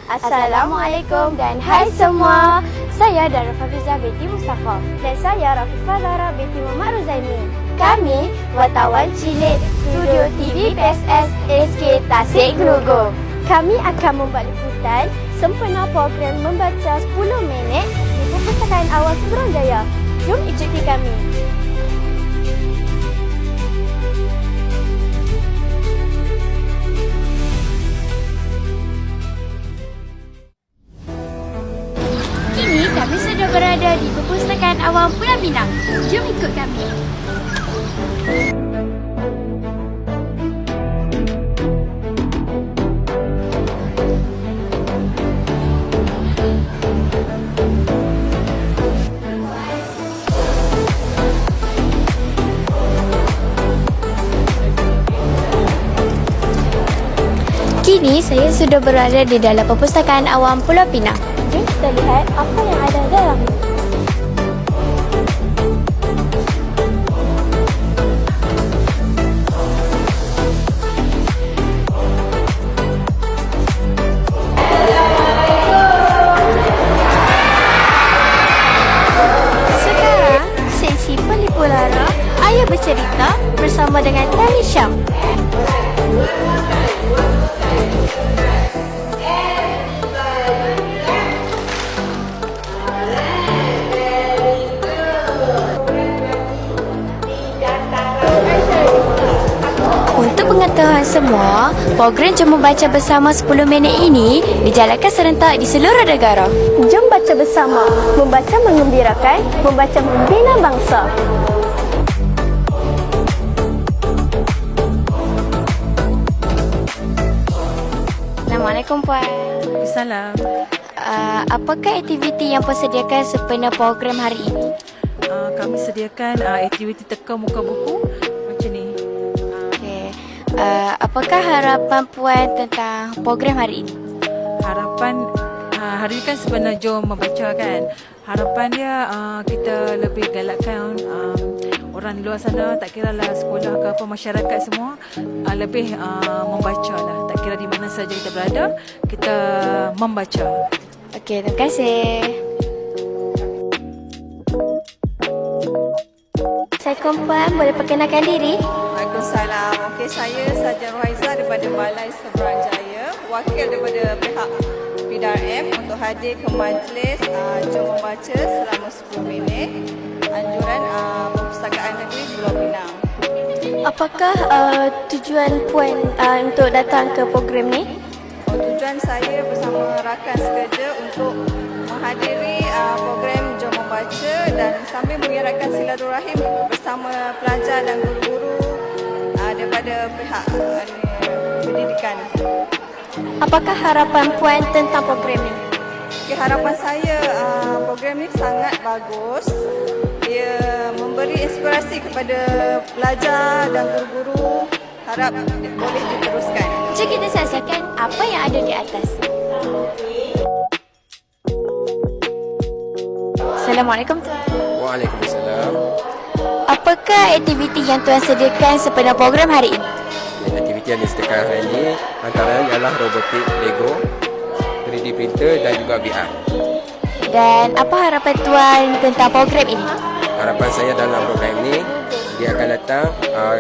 Assalamualaikum dan hai semua. Saya Dara Fafiza binti Mustafa. Dan saya Rafifah Zahra binti Muhammad Ruzaimi. Kami wartawan cilik Studio TV PSS SK Tasik Gelugong. Kami akan membuat liputan sempena program membaca 10 minit di Perpustakaan Awam Suruhanjaya. Jom ikuti kami. Kini kami sudah berada di Perpustakaan Awam Pulau Pinang. Jom ikut kami. Kini saya sudah berada di dalam Perpustakaan Awam Pulau Pinang. Jom kita lihat apa yang ada dalam. Sekarang, sesi penipu lara, Ayah Bercerita bersama dengan Tani Syam. Untuk pengetahuan semua, program Jom Membaca Bersama 10 minit ini dijalankan serentak di seluruh negara. Jom baca bersama, membaca mengembirakan, membaca membina bangsa. Assalamualaikum Puan. Salam. Apakah aktiviti yang Puan sediakan sempena program hari ini? Kami sediakan aktiviti teka muka buku macam ni. Apakah harapan Puan tentang program hari ini? Harapan hari ini kan sebenarnya Jom Membaca kan. Harapan dia kita lebih galakkan orang di luar sana, tak kira lah sekolah ke apa, masyarakat semua lebih membaca lah. Tak kira di mana saja kita berada, kita membaca. Okey, terima kasih. Assalamualaikum Puan, boleh perkenalkan diri? Waalaikumsalam. Okey, saya Saja Rohaiza daripada Balai Suruhanjaya, wakil daripada pihak PDRM untuk hadir ke majlis Jom Membaca selama 10 minit anjuran Perpustakaan Negeri Pulau Pinang. Apakah tujuan Puan untuk datang ke program ni? Tujuan saya bersama rakan sekerja untuk menghadiri program Jom Membaca dan sambil mengeratkan silaturahim bersama pelajar dan guru-guru daripada pihak pendidikan. Apakah harapan Puan tentang program ini? Okay, harapan saya program ini sangat bagus. Dia memberi inspirasi kepada pelajar dan guru-guru. Harap boleh diteruskan. Jom kita saksikan apa yang ada di atas. Assalamualaikum Tuan. Waalaikumsalam. Apakah aktiviti yang Tuan sediakan sempena program hari ini? Aktiviti yang disediakan hari ini antaranya ialah robotik Lego, 3D printer dan juga VR. Dan apa harapan Tuan tentang program ini? Harapan saya dalam program ini, dia akan datang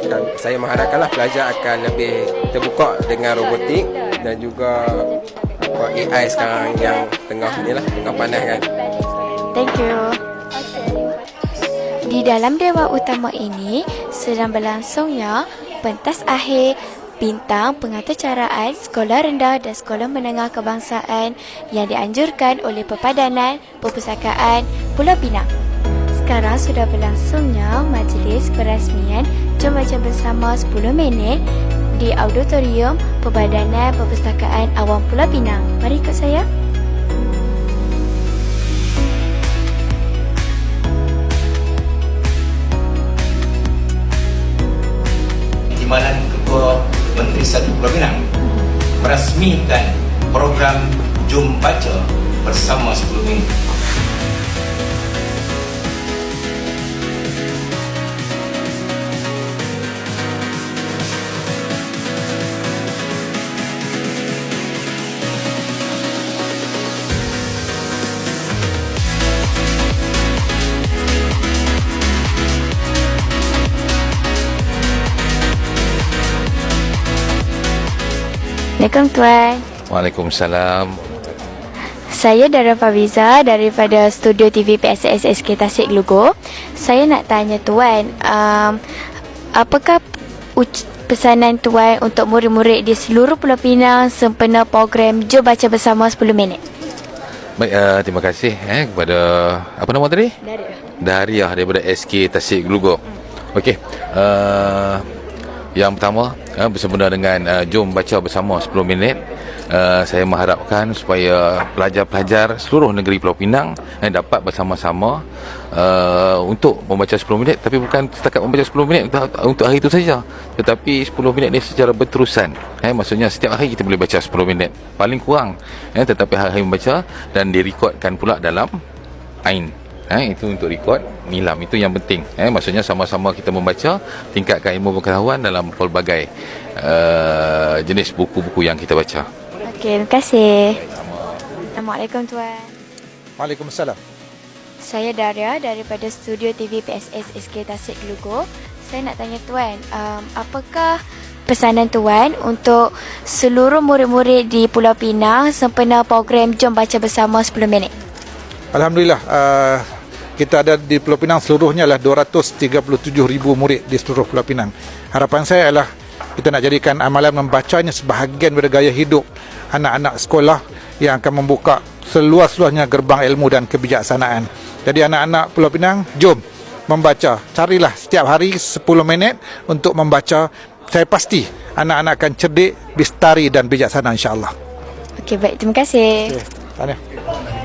dan saya mengharapkanlah pelajar akan lebih terbuka dengan robotik dan juga AI sekarang yang tengah panas kan. Thank you. Di dalam dewan utama ini sedang berlangsungnya pentas akhir bintang pengaturcaraan sekolah rendah dan sekolah menengah kebangsaan yang dianjurkan oleh Perpadanan Perpustakaan Pulau Pinang. Sekarang sudah berlangsungnya majlis perasmian Jom Baca Bersama 10 minit di Auditorium Perbadanan Perpustakaan Awam Pulau Pinang. Mari ikut saya. Timbalan Ketua Menteri Satu Pulau Pinang merasmikan program Jom Baca Bersama 10 minit. Assalamualaikum Tuan. Waalaikumsalam. Saya Dara Faviza daripada Studio TV PSS SK Tasik Glugur. Saya nak tanya Tuan, apakah pesanan Tuan untuk murid-murid di seluruh Pulau Pinang sempena program Jom Baca Bersama 10 minit? Baik, terima kasih kepada apa nama tadi? Dariah daripada SK Tasik Glugur. Okey. Yang pertama, bersempena dengan Jom Baca Bersama 10 minit, saya mengharapkan supaya pelajar-pelajar seluruh negeri Pulau Pinang dapat bersama-sama untuk membaca 10 minit, tapi bukan setakat membaca 10 minit untuk hari itu saja, tetapi 10 minit ni secara berterusan. Maksudnya setiap hari kita boleh baca 10 minit paling kurang, tetapi hari-hari membaca dan direkodkan pula dalam AIN. Itu untuk rekod nilam, itu yang penting. Maksudnya sama-sama kita membaca, tingkatkan ilmu pengetahuan dalam pelbagai jenis buku-buku yang kita baca. Okey, terima kasih. Assalamualaikum Tuan. Waalaikumsalam. Saya Daria daripada Studio TV PSS SK Tasik Glugur. Saya nak tanya Tuan, apakah pesanan Tuan untuk seluruh murid-murid di Pulau Pinang sempena program Jom Baca Bersama 10 minit? Alhamdulillah, kita ada di Pulau Pinang seluruhnya adalah 237,000 murid di seluruh Pulau Pinang. Harapan saya adalah kita nak jadikan amalan membacanya sebahagian dari gaya hidup anak-anak sekolah yang akan membuka seluas-luasnya gerbang ilmu dan kebijaksanaan. Jadi anak-anak Pulau Pinang, jom membaca. Carilah setiap hari 10 minit untuk membaca. Saya pasti anak-anak akan cerdik, bistari dan bijaksana insya-Allah. Okey, baik. Terima kasih. Okey, tahniah.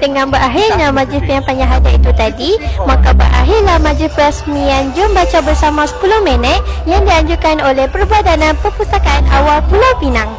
Dengan berakhirnya majlis penyampaian hadiah itu tadi, maka berakhirlah majlis perasmian Jom Baca Bersama 10 minit yang dianjurkan oleh Perbadanan Perpustakaan Awal Pulau Pinang.